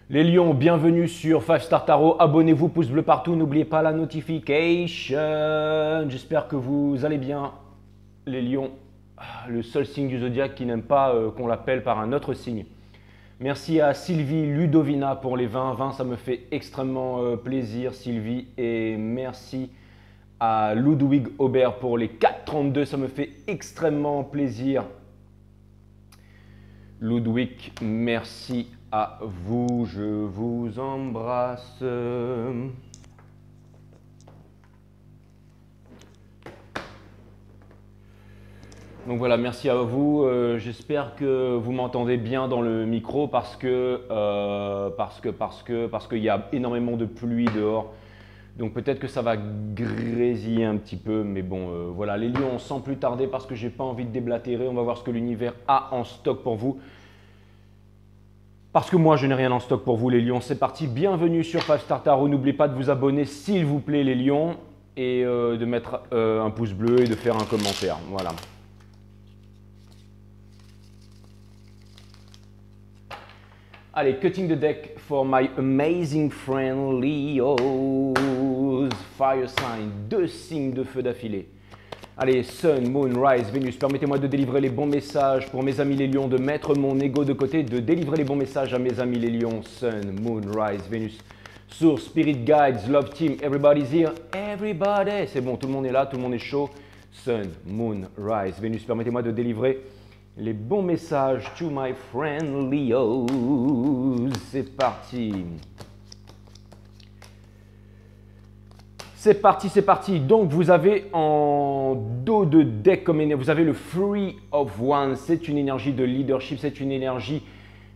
Les lions, bienvenue sur 5 Star Tarot. Abonnez-vous, pouce bleu partout. N'oubliez pas la notification. J'espère que vous allez bien. Les lions, le seul signe du zodiaque qui n'aime pas qu'on l'appelle par un autre signe. Merci à Sylvie Ludovina pour les 20. 20, ça me fait extrêmement plaisir, Sylvie. Et merci à Ludwig Aubert pour les 4,32. Ça me fait extrêmement plaisir. Ludwig, merci à vous, je vous embrasse. Donc voilà, merci à vous. J'espère que vous m'entendez bien dans le micro parce qu'il y a énormément de pluie dehors. Donc peut-être que ça va grésiller un petit peu, mais bon, voilà. Les lions, sans plus tarder, parce que j'ai pas envie de déblatérer, on va voir ce que l'univers a en stock pour vous. Parce que moi, je n'ai rien en stock pour vous, les lions. C'est parti, bienvenue sur 5 Star Tarot. N'oubliez pas de vous abonner, s'il vous plaît, les lions, et de mettre un pouce bleu et de faire un commentaire. Voilà. Allez, cutting the deck for my amazing friend Leo's fire sign. 2 signes de feu d'affilée. Allez, Sun, Moon, Rise, Vénus, permettez-moi de délivrer les bons messages pour mes amis les lions, de mettre mon ego de côté, de délivrer les bons messages à mes amis les lions. Sun, Moon, Rise, Vénus. Source, Spirit Guides, Love Team, everybody's here. Everybody, c'est bon, tout le monde est là, tout le monde est chaud. Sun, Moon, Rise, Vénus, permettez-moi de délivrer les bons messages to my friend Leo. C'est parti. C'est parti, c'est parti. Donc, vous avez en dos de deck comme énergie, vous avez le Three of Wands. C'est une énergie de leadership, c'est une énergie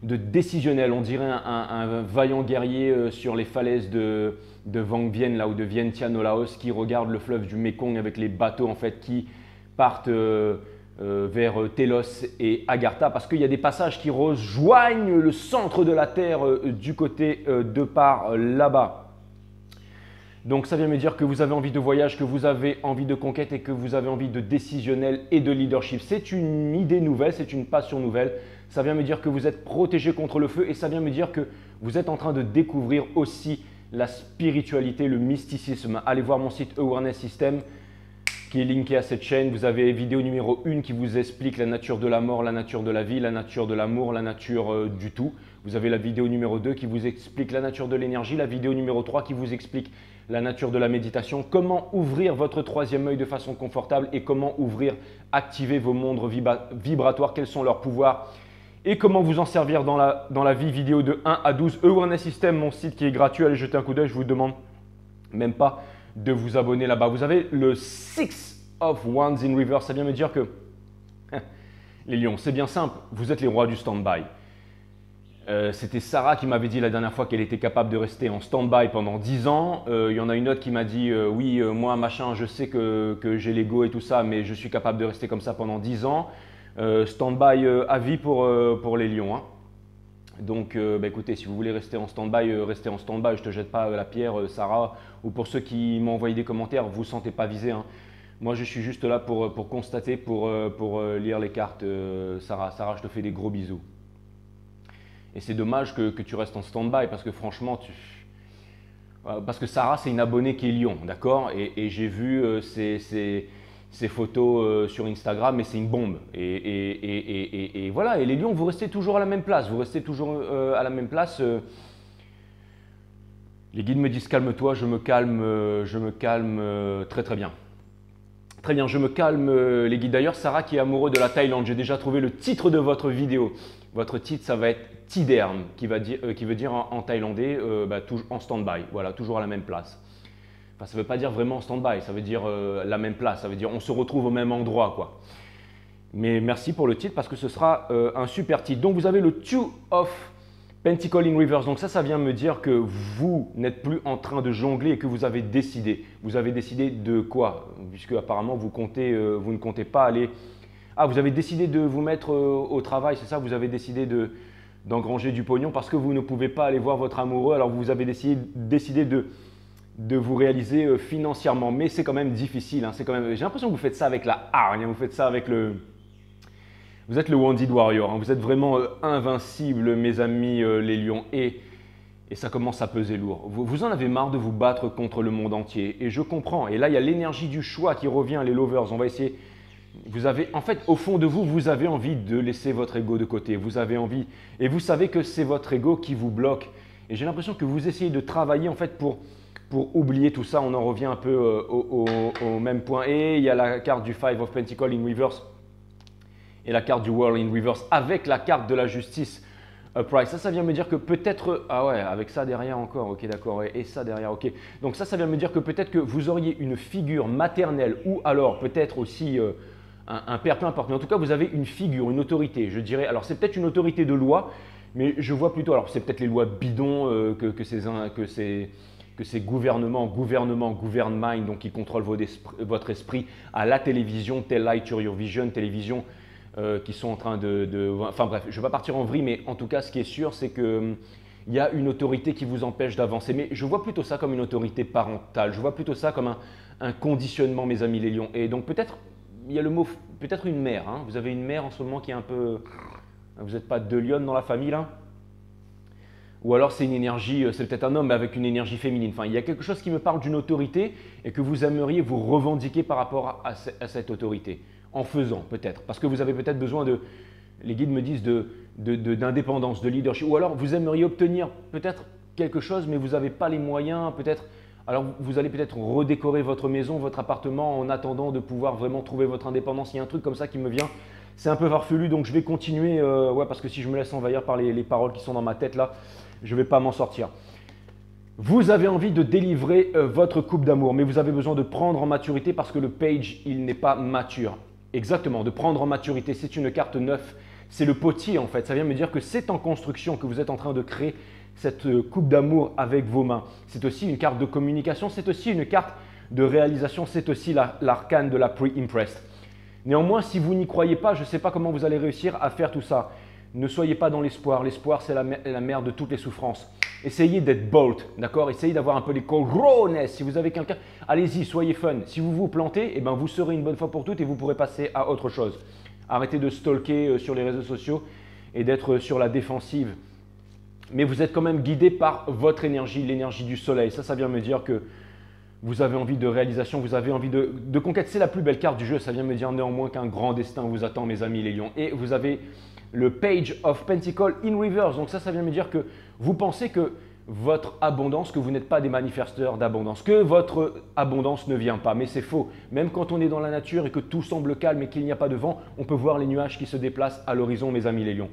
de décisionnel. On dirait un vaillant guerrier sur les falaises de Vang Vieng, là, ou de Vientiane au Laos, qui regarde le fleuve du Mekong avec les bateaux en fait qui partent vers Telos et Agartha, parce qu'il y a des passages qui rejoignent le centre de la Terre du côté de par là-bas. Donc ça vient me dire que vous avez envie de voyage, que vous avez envie de conquête et que vous avez envie de décisionnel et de leadership. C'est une idée nouvelle, c'est une passion nouvelle. Ça vient me dire que vous êtes protégé contre le feu et ça vient me dire que vous êtes en train de découvrir aussi la spiritualité, le mysticisme. Allez voir mon site Awareness System qui est linké à cette chaîne. Vous avez vidéo numéro 1 qui vous explique la nature de la mort, la nature de la vie, la nature de l'amour, la nature du tout. Vous avez la vidéo numéro 2 qui vous explique la nature de l'énergie, la vidéo numéro 3 qui vous explique la nature de la méditation, comment ouvrir votre troisième œil de façon confortable et comment ouvrir, activer vos mondes vibratoires, quels sont leurs pouvoirs et comment vous en servir dans la vie. Vidéo de 1 à 12. Awareness System, mon site qui est gratuit, allez jeter un coup d'œil, je vous demande même pas de vous abonner là-bas. Vous avez le Six of Wands in Reverse, ça vient me dire que les lions, c'est bien simple, vous êtes les rois du stand-by. C'était Sarah qui m'avait dit la dernière fois qu'elle était capable de rester en stand-by pendant 10 ans. Il y en a une autre qui m'a dit oui, moi machin, je sais que j'ai l'ego et tout ça, mais je suis capable de rester comme ça pendant 10 ans. Stand-by à vie pour les lions. Hein. Donc écoutez, si vous voulez rester en stand-by, restez en stand-by. Je ne te jette pas la pierre, Sarah. Ou pour ceux qui m'ont envoyé des commentaires, vous ne vous sentez pas visé. Hein. Moi, je suis juste là pour constater, pour lire les cartes. Sarah, je te fais des gros bisous. Et c'est dommage que tu restes en stand-by parce que franchement, parce que Sarah, c'est une abonnée qui est lion, d'accord? Et j'ai vu ses photos sur Instagram et c'est une bombe. Et voilà, et les lions, vous restez toujours à la même place. Vous restez toujours à la même place. Les guides me disent calme-toi, je me calme très très bien. Très bien, je me calme les guides. D'ailleurs, Sarah qui est amoureux de la Thaïlande, j'ai déjà trouvé le titre de votre vidéo. Votre titre, ça va être Tiderm, qui veut dire en thaïlandais en stand-by, voilà, toujours à la même place. Enfin, ça ne veut pas dire vraiment en stand-by, ça veut dire la même place, ça veut dire on se retrouve au même endroit, quoi. Mais merci pour le titre parce que ce sera un super titre. Donc, vous avez le Two of Pentacle in Reverse. Donc ça vient me dire que vous n'êtes plus en train de jongler et que vous avez décidé. Vous avez décidé de quoi? Puisque apparemment, vous ne comptez pas aller… Ah, vous avez décidé de vous mettre au travail, c'est ça? Vous avez décidé d'engranger du pognon parce que vous ne pouvez pas aller voir votre amoureux. Alors, vous avez décidé de vous réaliser financièrement. Mais c'est quand même difficile. Hein, j'ai l'impression que vous faites ça avec la hargne. Hein, vous faites ça avec le… Vous êtes le Wounded Warrior, hein. Vous êtes vraiment invincible, mes amis les lions. Et Et ça commence à peser lourd. Vous en avez marre de vous battre contre le monde entier. Et je comprends. Et là, il y a l'énergie du choix qui revient, les lovers. On va essayer. Vous avez, en fait, au fond de vous, vous avez envie de laisser votre ego de côté. Vous avez envie. Et vous savez que c'est votre ego qui vous bloque. Et j'ai l'impression que vous essayez de travailler en fait pour oublier tout ça. On en revient un peu au même point. Et il y a la carte du Five of Pentacles in reverse et la carte du World in reverse avec la carte de la justice. Upright. Ça vient me dire que peut-être, ah ouais, avec ça derrière encore, ok d'accord, ouais, et ça derrière, ok. Donc ça vient me dire que peut-être que vous auriez une figure maternelle ou alors peut-être aussi un père, peu importe. Mais en tout cas, vous avez une figure, une autorité, je dirais. Alors c'est peut-être une autorité de loi, mais je vois plutôt, alors c'est peut-être les lois bidons que ces gouvernements, govern mind, donc qui contrôlent votre esprit à la télévision, Tell Light to Your Vision, télévision, qui sont en train enfin bref, je ne vais pas partir en vrille, mais en tout cas, ce qui est sûr, c'est qu'il y a une autorité qui vous empêche d'avancer. Mais je vois plutôt ça comme une autorité parentale. Je vois plutôt ça comme un conditionnement, mes amis les lions. Et donc peut-être, il y a le mot, peut-être une mère. Hein. Vous avez une mère en ce moment qui est un peu… Vous n'êtes pas deux lionnes dans la famille là? Ou alors c'est une énergie, c'est peut-être un homme mais avec une énergie féminine. Enfin, il y a quelque chose qui me parle d'une autorité et que vous aimeriez vous revendiquer par rapport à cette autorité. En faisant peut-être, parce que vous avez peut-être besoin de, les guides me disent d'indépendance, de leadership, ou alors vous aimeriez obtenir peut-être quelque chose mais vous n'avez pas les moyens, peut-être, alors vous allez peut-être redécorer votre maison, votre appartement en attendant de pouvoir vraiment trouver votre indépendance. Il y a un truc comme ça qui me vient, c'est un peu farfelu donc je vais continuer, ouais, parce que si je me laisse envahir par les paroles qui sont dans ma tête là, je ne vais pas m'en sortir. Vous avez envie de délivrer votre couple d'amour, mais vous avez besoin de prendre en maturité parce que le page, il n'est pas mature. Exactement, de prendre en maturité, c'est une carte 9, c'est le potier en fait. Ça vient me dire que c'est en construction, que vous êtes en train de créer cette coupe d'amour avec vos mains. C'est aussi une carte de communication, c'est aussi une carte de réalisation, c'est aussi l'arcane de la pre-impressed. Néanmoins, si vous n'y croyez pas, je ne sais pas comment vous allez réussir à faire tout ça. Ne soyez pas dans l'espoir. L'espoir, c'est la mère de toutes les souffrances. Essayez d'être bold, d'accord? Essayez d'avoir un peu les cojones. Si vous avez quelqu'un, allez-y, soyez fun. Si vous vous plantez, eh ben, vous serez une bonne fois pour toutes et vous pourrez passer à autre chose. Arrêtez de stalker sur les réseaux sociaux et d'être sur la défensive. Mais vous êtes quand même guidé par votre énergie, l'énergie du soleil. Ça vient me dire que vous avez envie de réalisation, vous avez envie de conquête. C'est la plus belle carte du jeu. Ça vient me dire néanmoins qu'un grand destin vous attend, mes amis les lions. Et vous avez le Page of Pentacles in reverse. Donc ça vient me dire que vous pensez que votre abondance, que vous n'êtes pas des manifesteurs d'abondance, que votre abondance ne vient pas. Mais c'est faux. Même quand on est dans la nature et que tout semble calme et qu'il n'y a pas de vent, on peut voir les nuages qui se déplacent à l'horizon, mes amis les lions.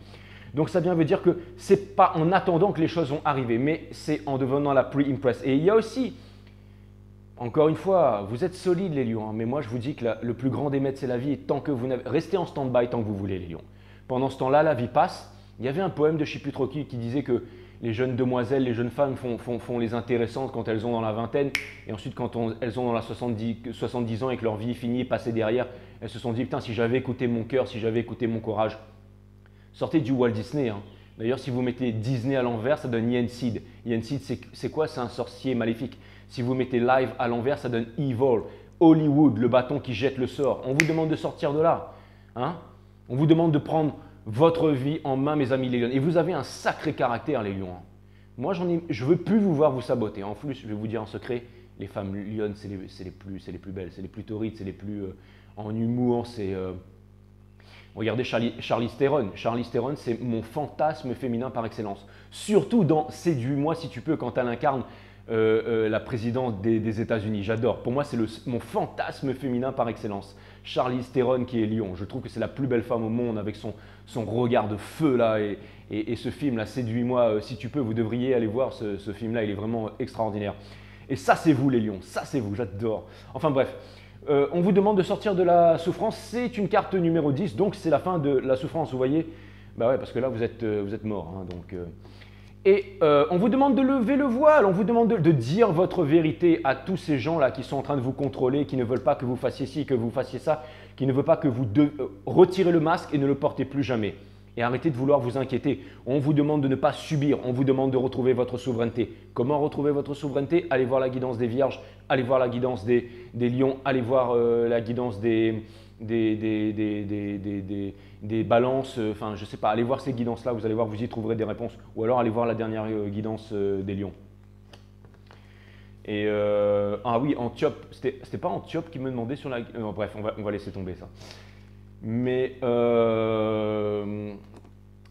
Donc ça vient me dire que ce n'est pas en attendant que les choses vont arriver, mais c'est en devenant la pre-impress. Et il y a aussi, encore une fois, vous êtes solides les lions, hein, mais moi je vous dis que le plus grand des maîtres c'est la vie et tant que vous n'avez… Restez en stand-by tant que vous voulez les lions. Pendant ce temps-là, la vie passe. Il y avait un poème de je ne sais plus trop qui disait que les jeunes demoiselles, les jeunes femmes font les intéressantes quand elles ont dans la vingtaine. Et ensuite, quand elles ont dans la 70 ans et que leur vie est finie et passée derrière, elles se sont dit, putain, si j'avais écouté mon cœur, si j'avais écouté mon courage. Sortez du Walt Disney. Hein. D'ailleurs, si vous mettez Disney à l'envers, ça donne Yensid. Yensid, c'est quoi? C'est un sorcier maléfique. Si vous mettez Live à l'envers, ça donne Evil. Hollywood, le bâton qui jette le sort. On vous demande de sortir de là. Hein? On vous demande de prendre votre vie en main, mes amis les lions. Et vous avez un sacré caractère, les lions. Moi, je ne veux plus vous voir vous saboter. En plus, je vais vous dire en secret, les femmes lionnes, c'est les plus belles, c'est les plus torrides, c'est les plus en humour. Regardez Charlize Theron. Charlize Theron, c'est mon fantasme féminin par excellence. Surtout dans Séduis-moi si tu peux, quand elle incarne la présidente des États-Unis. J'adore. Pour moi, c'est mon fantasme féminin par excellence. Charlize Theron qui est lion. Je trouve que c'est la plus belle femme au monde avec son regard de feu là et ce film là, Séduis-moi si tu peux. Vous devriez aller voir ce film là. Il est vraiment extraordinaire. Et ça, c'est vous les lions. Ça, c'est vous. J'adore. Enfin bref. On vous demande de sortir de la souffrance. C'est une carte numéro 10. Donc, c'est la fin de la souffrance. Vous voyez? Bah ouais, parce que là, vous êtes mort. Hein, donc… Et on vous demande de lever le voile, on vous demande de dire votre vérité à tous ces gens-là qui sont en train de vous contrôler, qui ne veulent pas que vous fassiez ci, que vous fassiez ça, qui ne veulent pas que vous retirez le masque et ne le portez plus jamais. Et arrêtez de vouloir vous inquiéter. On vous demande de ne pas subir, on vous demande de retrouver votre souveraineté. Comment retrouver votre souveraineté? Allez voir la guidance des vierges, allez voir la guidance des lions, allez voir la guidance des des balances, enfin je sais pas, allez voir ces guidances-là, vous allez voir, vous y trouverez des réponses. Ou alors allez voir la dernière guidance des lions. Et ah oui, Antiope, c'était pas Antiope qui me demandait sur la... bref, on va laisser tomber ça. Mais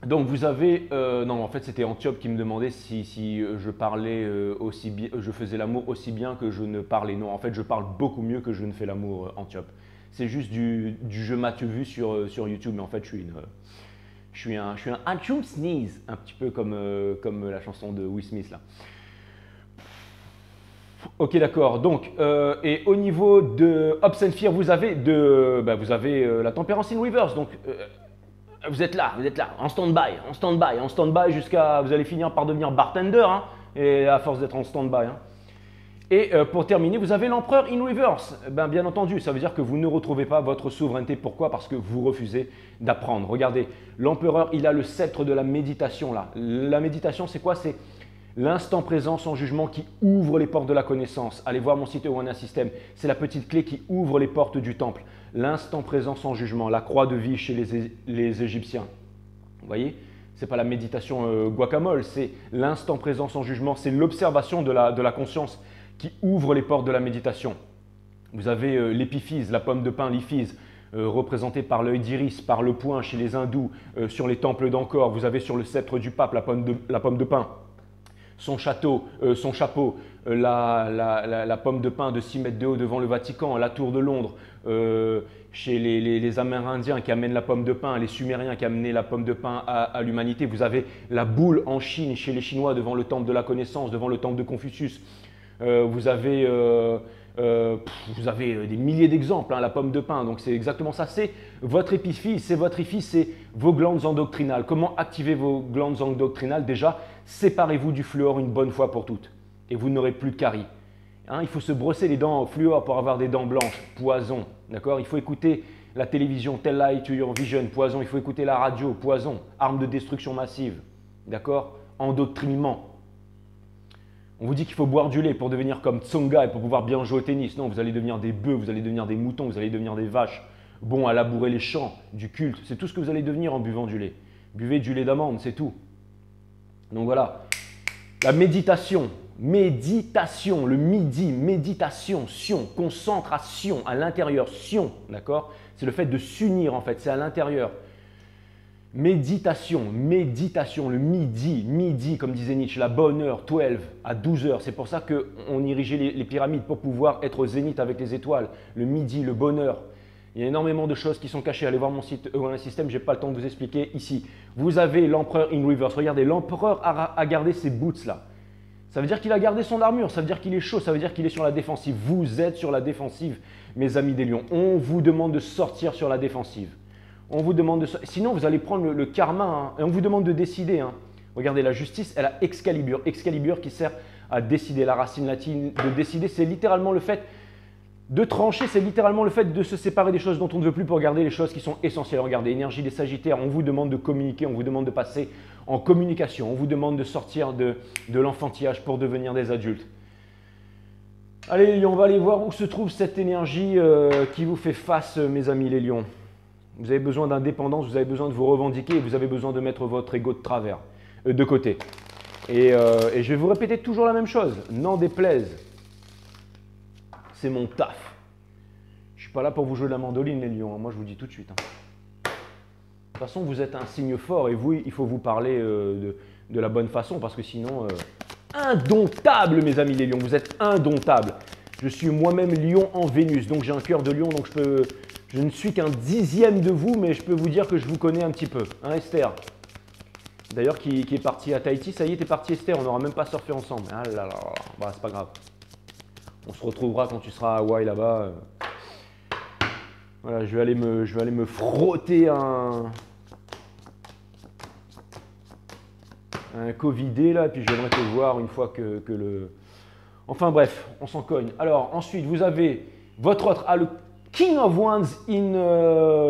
donc vous avez... non, en fait c'était Antiope qui me demandait si je parlais aussi bien, je faisais l'amour aussi bien que je ne parlais. Non, en fait je parle beaucoup mieux que je ne fais l'amour, Antiope. C'est juste du je m'as-tu vu sur YouTube, mais en fait je suis un Antiope sneeze, un petit peu comme la chanson de Will Smith là. Ok, d'accord. Donc, et au niveau de Hopes and Fear, vous avez la tempérance in reverse. Donc, vous êtes là, en stand-by, jusqu'à vous allez finir par devenir bartender, hein, et à force d'être en stand-by. Hein. Et pour terminer, vous avez l'empereur in reverse. Bien entendu, ça veut dire que vous ne retrouvez pas votre souveraineté. Pourquoi? Parce que vous refusez d'apprendre. Regardez, l'empereur, il a le sceptre de la méditation là. La méditation, c'est quoi? C'est l'instant présent sans jugement qui ouvre les portes de la connaissance. Allez voir mon site One System. C'est la petite clé qui ouvre les portes du temple. L'instant présent sans jugement, la croix de vie chez les Égyptiens. Vous voyez? Ce n'est pas la méditation guacamole, c'est l'instant présent sans jugement. C'est l'observation de la conscience qui ouvre les portes de la méditation. Vous avez l'épiphyse, la pomme de pin, l'iphyse, représentée par l'œil d'iris, par le poing chez les hindous, sur les temples d'Angkor. Vous avez sur le sceptre du pape la pomme de pin. Son chapeau, la pomme de pin de 6 mètres de haut devant le Vatican, la tour de Londres, chez les Amérindiens qui amènent la pomme de pin, les Sumériens qui amenaient la pomme de pin à l'humanité. Vous avez la boule en Chine, chez les Chinois, devant le temple de la connaissance, devant le temple de Confucius. Vous avez des milliers d'exemples, hein, la pomme de pin, donc c'est exactement ça, c'est votre épiphyse, c'est vos glandes endocrinales. Comment activer vos glandes endocrinales? Déjà, séparez-vous du fluor une bonne fois pour toutes et vous n'aurez plus de caries. Hein, il faut se brosser les dents au fluor pour avoir des dents blanches, poison, d'accord? Il faut écouter la télévision, Tell Light to Your Vision, poison, il faut écouter la radio, poison, arme de destruction massive, d'accord? Endoctrinement. On vous dit qu'il faut boire du lait pour devenir comme Tsonga et pour pouvoir bien jouer au tennis. Non, vous allez devenir des bœufs, vous allez devenir des moutons, vous allez devenir des vaches. Bon à labourer les champs, du culte. C'est tout ce que vous allez devenir en buvant du lait. Buvez du lait d'amande, c'est tout. Donc voilà. La méditation. Méditation, le midi, méditation, sion, concentration à l'intérieur, sion, d'accord? C'est le fait de s'unir en fait, c'est à l'intérieur. Méditation, le midi, comme disait Nietzsche, la bonne heure, 12, à 12 heures. C'est pour ça qu'on érigeait les pyramides pour pouvoir être au zénith avec les étoiles. Le midi, le bonheur. Il y a énormément de choses qui sont cachées. Allez voir mon site One System, je n'ai pas le temps de vous expliquer ici. Vous avez l'empereur in reverse. Regardez, l'empereur a gardé ses boots là. Ça veut dire qu'il a gardé son armure, ça veut dire qu'il est chaud, ça veut dire qu'il est sur la défensive. Vous êtes sur la défensive, mes amis des lions. On vous demande de sortir sur la défensive. On vous demande de... Sinon, vous allez prendre le karma, hein, et on vous demande de décider. Hein. Regardez, la justice, elle a Excalibur. Excalibur qui sert à décider. La racine latine de décider, c'est littéralement le fait de trancher, c'est littéralement le fait de se séparer des choses dont on ne veut plus pour garder les choses qui sont essentielles. Regardez, énergie des Sagittaires, on vous demande de communiquer, on vous demande de passer en communication, on vous demande de sortir de l'enfantillage pour devenir des adultes. Allez les lions, on va aller voir où se trouve cette énergie qui vous fait face, mes amis les lions. Vous avez besoin d'indépendance, vous avez besoin de vous revendiquer et vous avez besoin de mettre votre ego de côté. Et je vais vous répéter toujours la même chose, n'en déplaise. C'est mon taf. Je ne suis pas là pour vous jouer de la mandoline, les lions. Moi, je vous dis tout de suite. De toute façon, vous êtes un signe fort et vous, il faut vous parler de la bonne façon parce que sinon, indomptable, mes amis les lions. Vous êtes indomptable. Je suis moi-même lion en Vénus, donc j'ai un cœur de lion, donc je ne suis qu'un dixième de vous, mais je peux vous dire que je vous connais un petit peu. Hein, Esther? D'ailleurs, qui est partie à Tahiti. Ça y est, t'es partie, Esther. On n'aura même pas surfé ensemble. Ah là là, bah, c'est pas grave. On se retrouvera quand tu seras à Hawaï là-bas. Voilà, je vais aller me frotter un Covidé là, puis je viendrai te voir une fois que le... Enfin bref, on s'en cogne. Alors ensuite, vous avez votre autre, le King of Wands in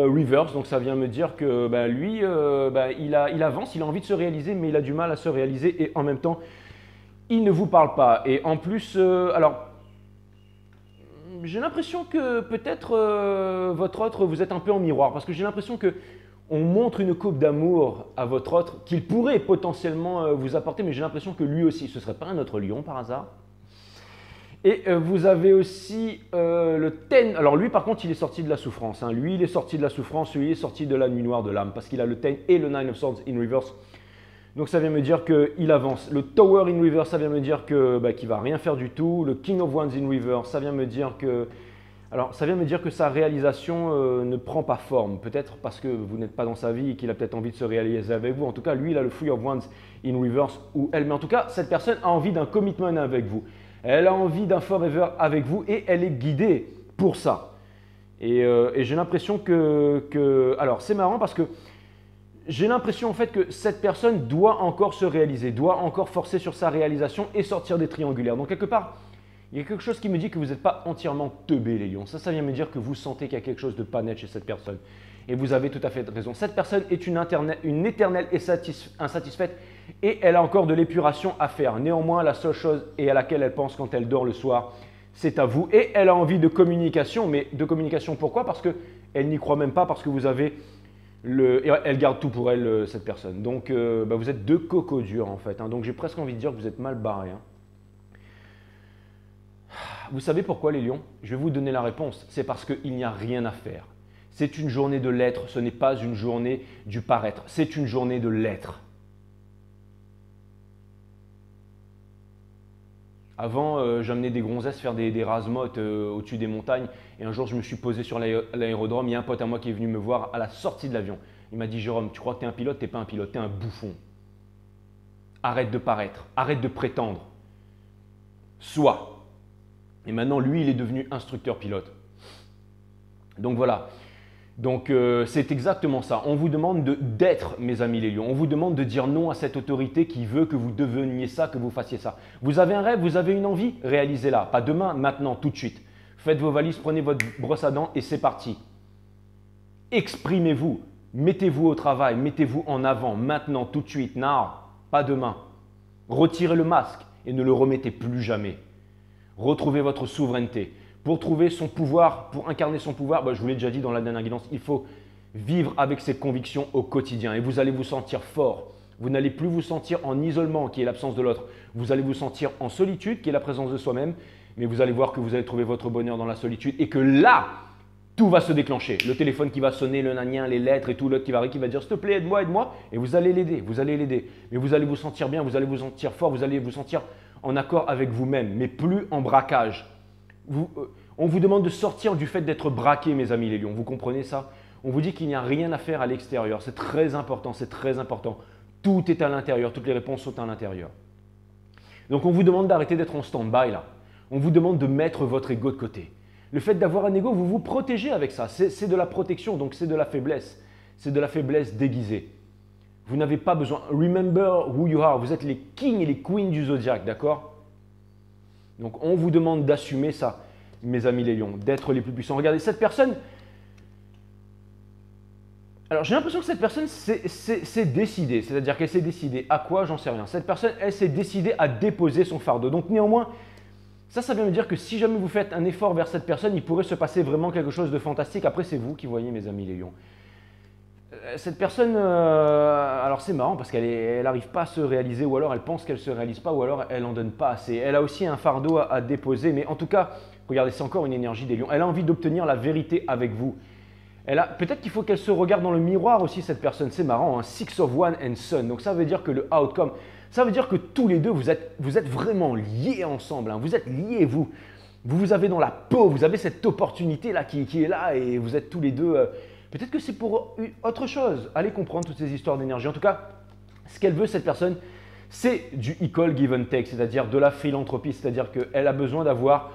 reverse. Donc ça vient me dire que lui, il avance, il a envie de se réaliser, mais il a du mal à se réaliser et en même temps, il ne vous parle pas. Et en plus, alors... j'ai l'impression que peut-être votre autre, vous êtes un peu en miroir parce que j'ai l'impression que on montre une coupe d'amour à votre autre qu'il pourrait potentiellement vous apporter, mais j'ai l'impression que lui aussi, ce ne serait pas un autre lion par hasard. Et vous avez aussi le Ten. Alors lui par contre il est sorti de la souffrance. Hein. Lui il est sorti de la souffrance, lui il est sorti de la nuit noire de l'âme parce qu'il a le Ten et le Nine of Swords in reverse. Donc ça vient me dire qu'il avance. Le Tower in reverse, ça vient me dire que qu'il va rien faire du tout. Le King of Wands in reverse, ça vient me dire que sa réalisation ne prend pas forme. Peut-être parce que vous n'êtes pas dans sa vie et qu'il a peut-être envie de se réaliser avec vous. En tout cas, lui, il a le Three of Wands in reverse ou elle. Mais en tout cas, cette personne a envie d'un commitment avec vous. Elle a envie d'un forever avec vous et elle est guidée pour ça. Et j'ai l'impression alors, c'est marrant parce que j'ai l'impression en fait que cette personne doit encore se réaliser, doit encore forcer sur sa réalisation et sortir des triangulaires. Donc quelque part, il y a quelque chose qui me dit que vous n'êtes pas entièrement teubé les lions. Ça vient me dire que vous sentez qu'il y a quelque chose de pas net chez cette personne. Et vous avez tout à fait raison. Cette personne est une éternelle insatisfaite et elle a encore de l'épuration à faire. Néanmoins, la seule chose et à laquelle elle pense quand elle dort le soir, c'est à vous. Et elle a envie de communication. Mais de communication pourquoi? Parce qu'elle n'y croit même pas, parce que vous avez... elle garde tout pour elle, cette personne. Donc, vous êtes deux cocos durs en fait. Hein. Donc, j'ai presque envie de dire que vous êtes mal barrés. Hein. Vous savez pourquoi les lions? Je vais vous donner la réponse. C'est parce qu'il n'y a rien à faire. C'est une journée de l'être. Ce n'est pas une journée du paraître. C'est une journée de l'être. Avant, j'amenais des gonzesses faire des rasemottes au-dessus des montagnes. Et un jour, je me suis posé sur l'aérodrome. Il y a un pote à moi qui est venu me voir à la sortie de l'avion. Il m'a dit « Jérôme, tu crois que tu es un pilote? Tu n'es pas un pilote, tu es un bouffon. Arrête de paraître, arrête de prétendre. Sois. » Et maintenant, lui, il est devenu instructeur pilote. Donc voilà. Donc c'est exactement ça. On vous demande d'être, mes amis les lions. On vous demande de dire non à cette autorité qui veut que vous deveniez ça, que vous fassiez ça. Vous avez un rêve, vous avez une envie, réalisez-la. Pas demain, maintenant, tout de suite. Faites vos valises, prenez votre brosse à dents et c'est parti. Exprimez-vous, mettez-vous au travail, mettez-vous en avant, maintenant, tout de suite, now, pas demain. Retirez le masque et ne le remettez plus jamais. Retrouvez votre souveraineté. Pour trouver son pouvoir, pour incarner son pouvoir, je vous l'ai déjà dit dans la dernière guidance, il faut vivre avec ses convictions au quotidien et vous allez vous sentir fort. Vous n'allez plus vous sentir en isolement, qui est l'absence de l'autre. Vous allez vous sentir en solitude, qui est la présence de soi-même, mais vous allez voir que vous allez trouver votre bonheur dans la solitude et que là, tout va se déclencher. Le téléphone qui va sonner, le nanien, les lettres et tout, l'autre qui va dire « s'il te plaît, aide-moi, aide-moi » et vous allez l'aider, vous allez l'aider. Mais vous allez vous sentir bien, vous allez vous sentir fort, vous allez vous sentir en accord avec vous-même, mais plus en braquage. On vous demande de sortir du fait d'être braqué, mes amis les lions. Vous comprenez ça? On vous dit qu'il n'y a rien à faire à l'extérieur. C'est très important, c'est très important. Tout est à l'intérieur, toutes les réponses sont à l'intérieur. Donc on vous demande d'arrêter d'être en stand-by là. On vous demande de mettre votre ego de côté. Le fait d'avoir un ego, vous vous protégez avec ça. C'est de la protection, donc c'est de la faiblesse. C'est de la faiblesse déguisée. Vous n'avez pas besoin. Remember who you are. Vous êtes les kings et les queens du zodiaque, d'accord? Donc on vous demande d'assumer ça, mes amis les lions, d'être les plus puissants. Regardez, cette personne… Alors j'ai l'impression que cette personne s'est décidée. C'est-à-dire qu'elle s'est décidée à quoi? J'en sais rien. Cette personne, elle s'est décidée à déposer son fardeau. Donc néanmoins… Ça vient me dire que si jamais vous faites un effort vers cette personne, il pourrait se passer vraiment quelque chose de fantastique. Après, c'est vous qui voyez, mes amis les lions. Cette personne, alors c'est marrant parce qu'elle n'arrive pas à se réaliser, ou alors elle pense qu'elle ne se réalise pas, ou alors elle n'en donne pas assez. Elle a aussi un fardeau à déposer, mais en tout cas, regardez, c'est encore une énergie des lions. Elle a envie d'obtenir la vérité avec vous. Peut-être qu'il faut qu'elle se regarde dans le miroir aussi, cette personne. C'est marrant, hein? Six of Wands and Sun. Donc ça veut dire que le outcome… Ça veut dire que tous les deux, vous êtes vraiment liés ensemble. Hein. Vous êtes liés, vous avez dans la peau, vous avez cette opportunité-là qui est là et vous êtes tous les deux… Peut-être que c'est pour autre chose. Allez comprendre toutes ces histoires d'énergie. En tout cas, ce qu'elle veut, cette personne, c'est du equal give and take, c'est-à-dire de la philanthropie. C'est-à-dire qu'elle a besoin d'avoir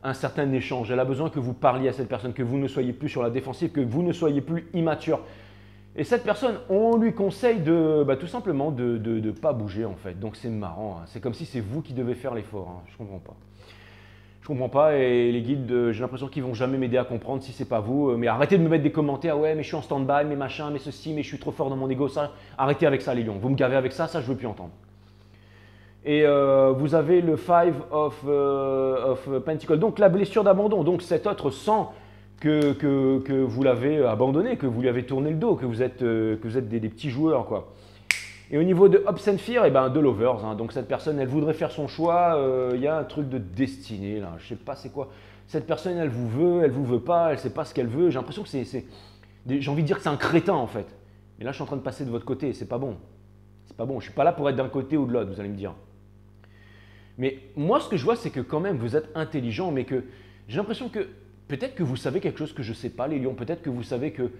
un certain échange. Elle a besoin que vous parliez à cette personne, que vous ne soyez plus sur la défensive, que vous ne soyez plus immature. Et cette personne, on lui conseille tout simplement de ne pas bouger en fait. Donc c'est marrant, hein. C'est comme si c'est vous qui devez faire l'effort. Hein. Je ne comprends pas. Je ne comprends pas et les guides, j'ai l'impression qu'ils ne vont jamais m'aider à comprendre si ce n'est pas vous. Mais arrêtez de me mettre des commentaires, ouais mais je suis en stand-by, mais machin, mais ceci, mais je suis trop fort dans mon ego. Ça, arrêtez avec ça les lions. Vous me gavez avec ça, ça je ne veux plus entendre. Et vous avez le Five of Pentacles. Donc la blessure d'abandon. Donc cet autre sent que vous l'avez abandonné, que vous lui avez tourné le dos, que vous êtes des petits joueurs, quoi. Et au niveau de Hopes and Fear, eh ben, de lovers. Hein. Donc cette personne, elle voudrait faire son choix. Il y a un truc de destinée là. Je sais pas c'est quoi. Cette personne, elle vous veut pas, elle sait pas ce qu'elle veut. J'ai l'impression que j'ai envie de dire que c'est un crétin en fait. Mais là, je suis en train de passer de votre côté. C'est pas bon. C'est pas bon. Je suis pas là pour être d'un côté ou de l'autre. Vous allez me dire. Mais moi, ce que je vois, c'est que quand même, vous êtes intelligent, mais que j'ai l'impression que peut-être que vous savez quelque chose que je ne sais pas, les lions. Peut-être que vous savez que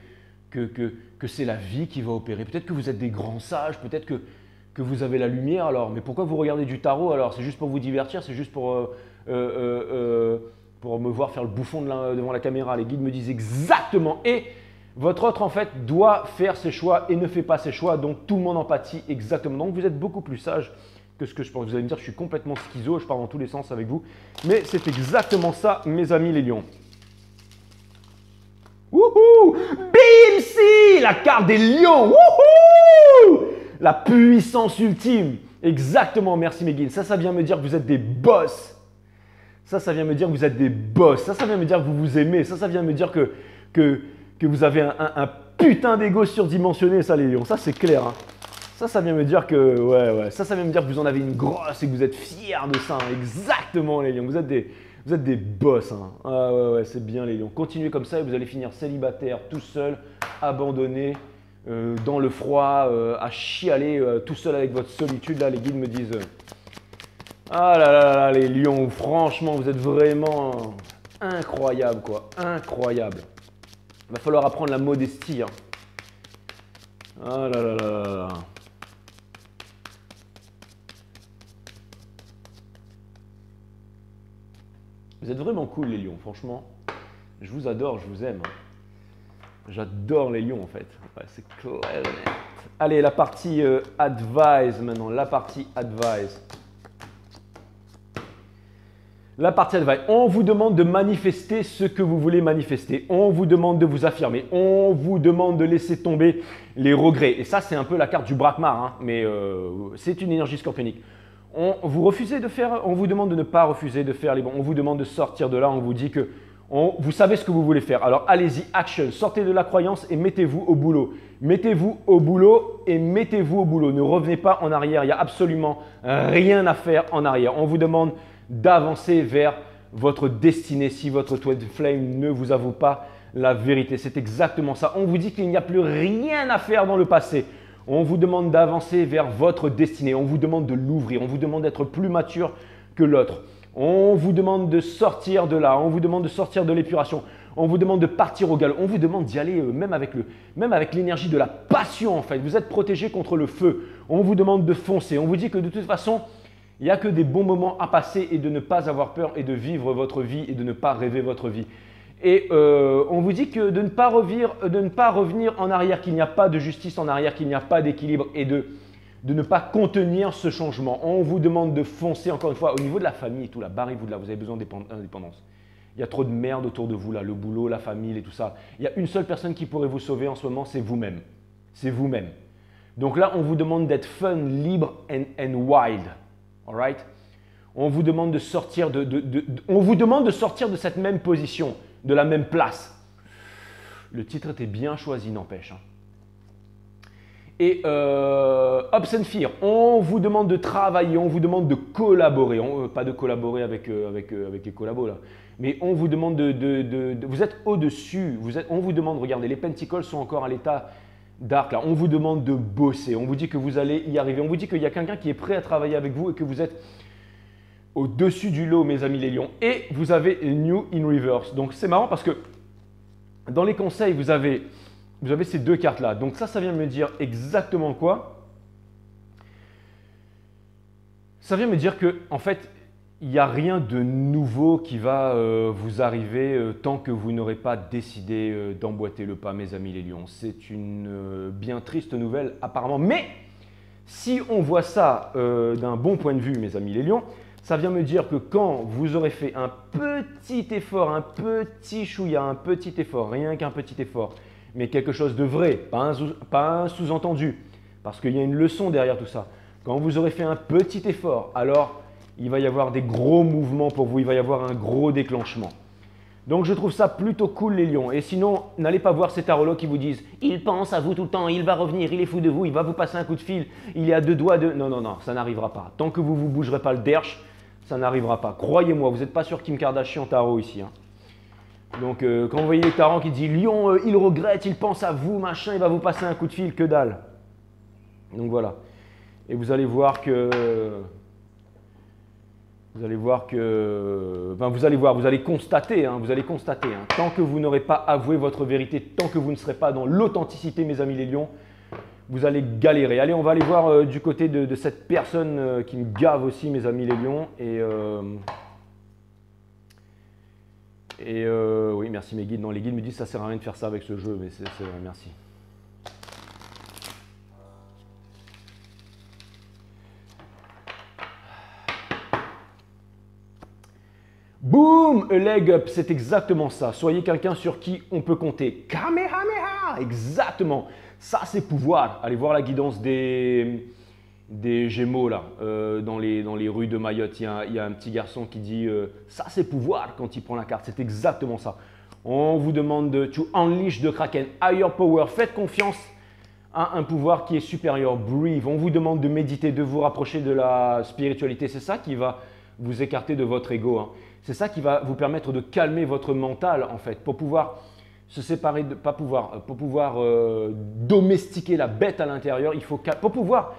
c'est la vie qui va opérer. Peut-être que vous êtes des grands sages. Peut-être que vous avez la lumière. Alors, mais pourquoi vous regardez du tarot alors? C'est juste pour vous divertir? C'est juste pour me voir faire le bouffon devant la caméra? Les guides me disent exactement. Et votre autre, en fait, doit faire ses choix et ne fait pas ses choix. Donc, tout le monde en pâtit exactement. Donc, vous êtes beaucoup plus sage que ce que je pense. Vous allez me dire que je suis complètement schizo, je pars dans tous les sens avec vous. Mais c'est exactement ça, mes amis les lions. Wouhou! Bim si! La carte des lions! Wouhou! La puissance ultime. Exactement, merci Meguin. Ça vient me dire que vous êtes des boss. Ça vient me dire que vous êtes des boss. Ça vient me dire que vous vous aimez. Ça vient me dire que vous avez un putain d'ego surdimensionné, ça les lions. Ça, c'est clair. Hein. Ça vient me dire que, ouais. Ça vient me dire que vous en avez une grosse et que vous êtes fiers de ça. Hein. Exactement, les lions. Vous êtes des boss. Hein. Ah, ouais, c'est bien, les lions. Continuez comme ça et vous allez finir célibataire, tout seul, abandonné, dans le froid, à chialer, tout seul avec votre solitude. Là, les guides me disent, ah là, les lions, franchement, vous êtes vraiment incroyable, quoi. Incroyable. Il va falloir apprendre la modestie. Hein. Ah là. Vous êtes vraiment cool les lions, franchement. Je vous adore, je vous aime. J'adore les lions en fait. Ouais, c'est clair et net. Allez, la partie advise maintenant. La partie advise. La partie advise. On vous demande de manifester ce que vous voulez manifester. On vous demande de vous affirmer. On vous demande de laisser tomber les regrets. Et ça, c'est un peu la carte du Brakmar, hein, mais c'est une énergie scorpionique. On vous demande de ne pas refuser de faire les bons. On vous demande de sortir de là. On vous dit que vous savez ce que vous voulez faire. Alors allez-y, action. Sortez de la croyance et mettez-vous au boulot. Mettez-vous au boulot et mettez-vous au boulot. Ne revenez pas en arrière. Il n'y a absolument rien à faire en arrière. On vous demande d'avancer vers votre destinée si votre Twin Flame ne vous avoue pas la vérité. C'est exactement ça. On vous dit qu'il n'y a plus rien à faire dans le passé. On vous demande d'avancer vers votre destinée. On vous demande de l'ouvrir. On vous demande d'être plus mature que l'autre. On vous demande de sortir de là. On vous demande de sortir de l'épuration. On vous demande de partir au galop. On vous demande d'y aller même avec l'énergie de la passion en fait. Vous êtes protégé contre le feu. On vous demande de foncer. On vous dit que de toute façon, il n'y a que des bons moments à passer et de ne pas avoir peur et de vivre votre vie et de ne pas rêver votre vie. Et on vous dit que de ne pas revenir en arrière, qu'il n'y a pas de justice en arrière, qu'il n'y a pas d'équilibre et de ne pas contenir ce changement. On vous demande de foncer encore une fois au niveau de la famille et tout, là, barrez-vous de là, vous avez besoin d'indépendance. Il y a trop de merde autour de vous, là, le boulot, la famille et tout ça. Il y a une seule personne qui pourrait vous sauver en ce moment, c'est vous-même. C'est vous-même. Donc là, on vous demande d'être fun, libre and wild. All right? On vous demande de sortir de cette même position, de la même place. Le titre était bien choisi, n'empêche. Hein. Et Hopes and Fear, on vous demande de travailler, on vous demande de collaborer. Pas de collaborer avec les collabos là. Mais on vous demande vous êtes au-dessus. On vous demande, regardez, les Pentacles sont encore à l'état d'arc là. On vous demande de bosser. On vous dit que vous allez y arriver. On vous dit qu'il y a quelqu'un qui est prêt à travailler avec vous et que vous êtes au-dessus du lot, mes amis les lions. Et vous avez New in Reverse. Donc c'est marrant parce que dans les conseils, vous avez ces deux cartes-là. Donc ça vient me dire exactement quoi? Ça vient me dire que en fait, il n'y a rien de nouveau qui va vous arriver tant que vous n'aurez pas décidé d'emboîter le pas, mes amis les lions. C'est une bien triste nouvelle apparemment. Mais si on voit ça d'un bon point de vue, mes amis les lions, ça vient me dire que quand vous aurez fait un petit effort, un petit chouïa, un petit effort, rien qu'un petit effort, mais quelque chose de vrai, pas un sous-entendu, parce qu'il y a une leçon derrière tout ça. Quand vous aurez fait un petit effort, alors il va y avoir des gros mouvements pour vous, il va y avoir un gros déclenchement. Donc je trouve ça plutôt cool les lions. Et sinon, n'allez pas voir ces tarologues qui vous disent « Il pense à vous tout le temps, il va revenir, il est fou de vous, il va vous passer un coup de fil, il est à 2 doigts de… » Non, non, non, ça n'arrivera pas. Tant que vous ne vous bougerez pas le derche, ça n'arrivera pas. Croyez-moi, vous n'êtes pas sur Kim Kardashian tarot ici. Hein. Donc quand vous voyez les tarots qui disent « Lion, il regrette, il pense à vous, machin, il va vous passer un coup de fil, que dalle. » Donc voilà. Et vous allez voir que… Vous allez constater, hein, tant que vous n'aurez pas avoué votre vérité, tant que vous ne serez pas dans l'authenticité, mes amis les lions, vous allez galérer. Allez, on va aller voir du côté de cette personne qui me gave aussi, mes amis les lions. Oui, merci mes guides. Non, les guides me disent que ça ne sert à rien de faire ça avec ce jeu, mais c'est vrai, merci. Boom, a leg up, c'est exactement ça. Soyez quelqu'un sur qui on peut compter. Kamehameha, exactement. Ça, c'est pouvoir. Allez voir la guidance des Gémeaux là, dans les rues de Mayotte. Il y a un petit garçon qui dit ça, c'est pouvoir quand il prend la carte. C'est exactement ça. On vous demande de to unleash the Kraken, higher power. Faites confiance à un pouvoir qui est supérieur. Breathe. On vous demande de méditer, de vous rapprocher de la spiritualité. C'est ça qui va vous écarter de votre ego. Hein. C'est ça qui va vous permettre de calmer votre mental en fait, pour pouvoir se séparer, pour pouvoir domestiquer la bête à l'intérieur. Pour pouvoir,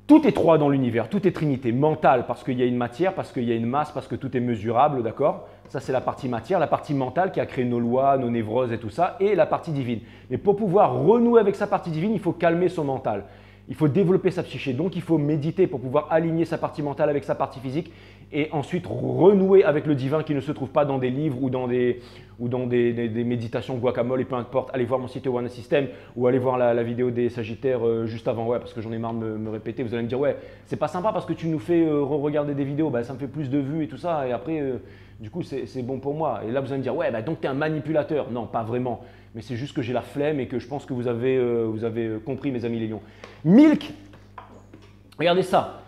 tout est trois dans l'univers, tout est trinité, mental parce qu'il y a une matière, parce qu'il y a une masse, parce que tout est mesurable, d'accord? Ça c'est la partie matière, la partie mentale qui a créé nos lois, nos névroses et tout ça, et la partie divine. Mais pour pouvoir renouer avec sa partie divine, il faut calmer son mental. Il faut développer sa psyché, donc il faut méditer pour pouvoir aligner sa partie mentale avec sa partie physique et ensuite renouer avec le divin qui ne se trouve pas dans des livres ou dans des méditations guacamole et peu importe. Allez voir mon site One System ou allez voir la vidéo des Sagittaires juste avant, ouais, parce que j'en ai marre de me répéter. Vous allez me dire, ouais, c'est pas sympa parce que tu nous fais regarder des vidéos, bah, ça me fait plus de vues et tout ça et après, du coup, c'est bon pour moi. Et là, vous allez me dire, ouais, bah, donc tu es un manipulateur. Non, pas vraiment. Mais c'est juste que j'ai la flemme et que je pense que vous avez compris, mes amis les lions. Milk, regardez ça.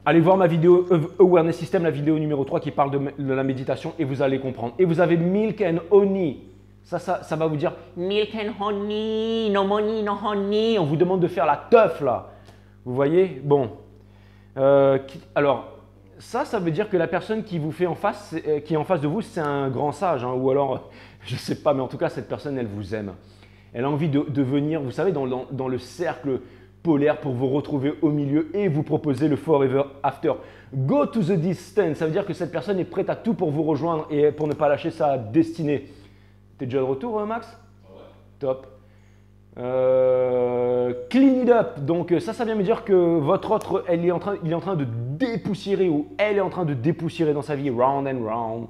Allez voir ma vidéo Awareness System, la vidéo numéro 3 qui parle de la méditation et vous allez comprendre. Et vous avez Milk and Honey. Ça va vous dire Milk and Honey, no money, no honey. On vous demande de faire la teuf là. Vous voyez? Bon. Alors, ça veut dire que la personne qui vous fait en face, qui est en face de vous, c'est un grand sage. Hein, ou alors, je ne sais pas, mais en tout cas, cette personne, elle vous aime. Elle a envie de venir, vous savez, dans le cercle polaire pour vous retrouver au milieu et vous proposer le forever after. Go to the distance, ça veut dire que cette personne est prête à tout pour vous rejoindre et pour ne pas lâcher sa destinée. T'es déjà de retour, Max? Ouais. Top. Clean it up. Donc ça vient me dire que votre autre, il est en train de dépoussiérer ou elle est en train de dépoussiérer dans sa vie, round and round.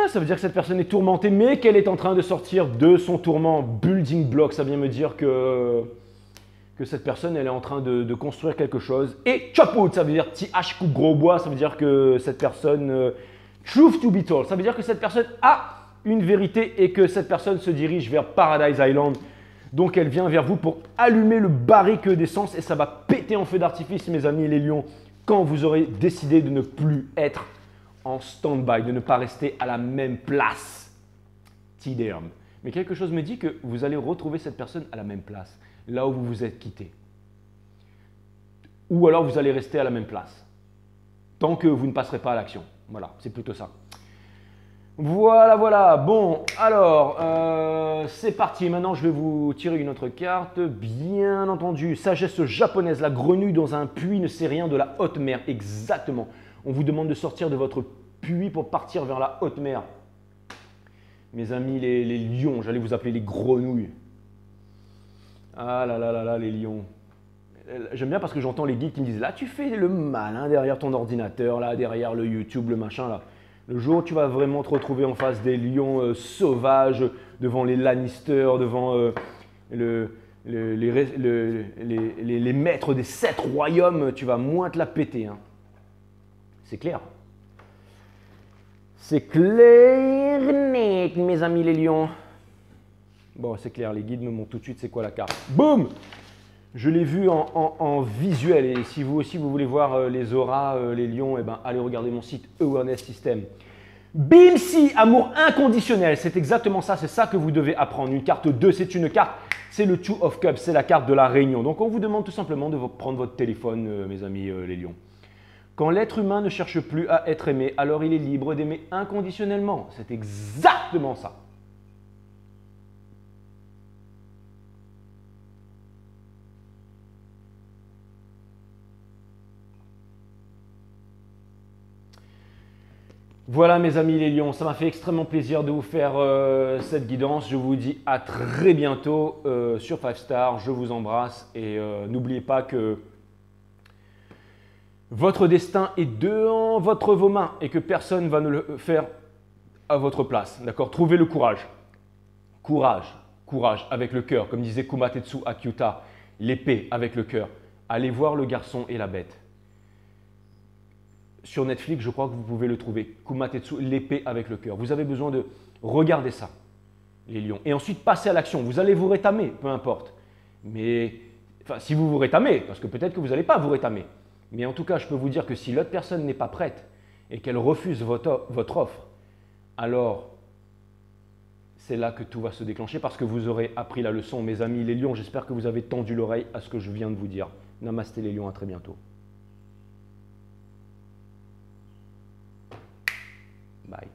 Ça veut dire que cette personne est tourmentée, mais qu'elle est en train de sortir de son tourment. Building block, ça vient me dire que cette personne, elle est en train de construire quelque chose. Et chopwood, ça veut dire TH coupe gros bois, ça veut dire que cette personne, truth to be told, ça veut dire que cette personne a une vérité et que cette personne se dirige vers Paradise Island. Donc elle vient vers vous pour allumer le barrique d'essence et ça va péter en feu d'artifice, mes amis les lions, quand vous aurez décidé de ne plus être en stand-by, de ne pas rester à la même place. TDM. Mais quelque chose me dit que vous allez retrouver cette personne à la même place, là où vous vous êtes quitté. Ou alors vous allez rester à la même place, tant que vous ne passerez pas à l'action. Voilà, c'est plutôt ça. Voilà, voilà. Bon, alors, c'est parti. Maintenant, je vais vous tirer une autre carte. Bien entendu, sagesse japonaise. La grenouille dans un puits ne sait rien de la haute mer. Exactement. On vous demande de sortir de votre puits pour partir vers la haute mer. Mes amis, les lions, j'allais vous appeler les grenouilles. Ah là là là là, les lions. J'aime bien parce que j'entends les guides qui me disent « Là, tu fais le malin derrière ton ordinateur, là, derrière le YouTube, le machin, là. » Le jour où tu vas vraiment te retrouver en face des lions sauvages, devant les Lannister, devant les maîtres des 7 royaumes, tu vas moins te la péter. Hein. C'est clair. C'est clair, mes amis les lions. Bon, c'est clair, les guides me montrent tout de suite c'est quoi la carte. Boum! Je l'ai vu en visuel et si vous aussi vous voulez voir les auras, les lions, eh ben, allez regarder mon site Awareness System. BIMSI, amour inconditionnel, c'est exactement ça, c'est ça que vous devez apprendre. Une carte 2, c'est une carte, c'est le Two of Cups, c'est la carte de la réunion. Donc on vous demande tout simplement de prendre votre téléphone, mes amis les lions. Quand l'être humain ne cherche plus à être aimé, alors il est libre d'aimer inconditionnellement. C'est exactement ça. Voilà mes amis les lions, ça m'a fait extrêmement plaisir de vous faire cette guidance. Je vous dis à très bientôt sur 5 Star. Je vous embrasse et n'oubliez pas que votre destin est dans vos mains et que personne ne va le faire à votre place. D'accord? Trouvez le courage. Courage, courage avec le cœur. Comme disait Kumatetsu Akyuta, l'épée avec le cœur. Allez voir Le Garçon et la Bête. Sur Netflix, je crois que vous pouvez le trouver. Kumatetsu, l'épée avec le cœur. Vous avez besoin de regarder ça, les lions. Et ensuite, passez à l'action. Vous allez vous rétamer, peu importe. Mais, enfin, si vous vous rétamez, parce que peut-être que vous n'allez pas vous rétamer. Mais en tout cas, je peux vous dire que si l'autre personne n'est pas prête et qu'elle refuse votre offre, alors c'est là que tout va se déclencher parce que vous aurez appris la leçon. Mes amis les lions, j'espère que vous avez tendu l'oreille à ce que je viens de vous dire. Namasté les lions, à très bientôt. Bye.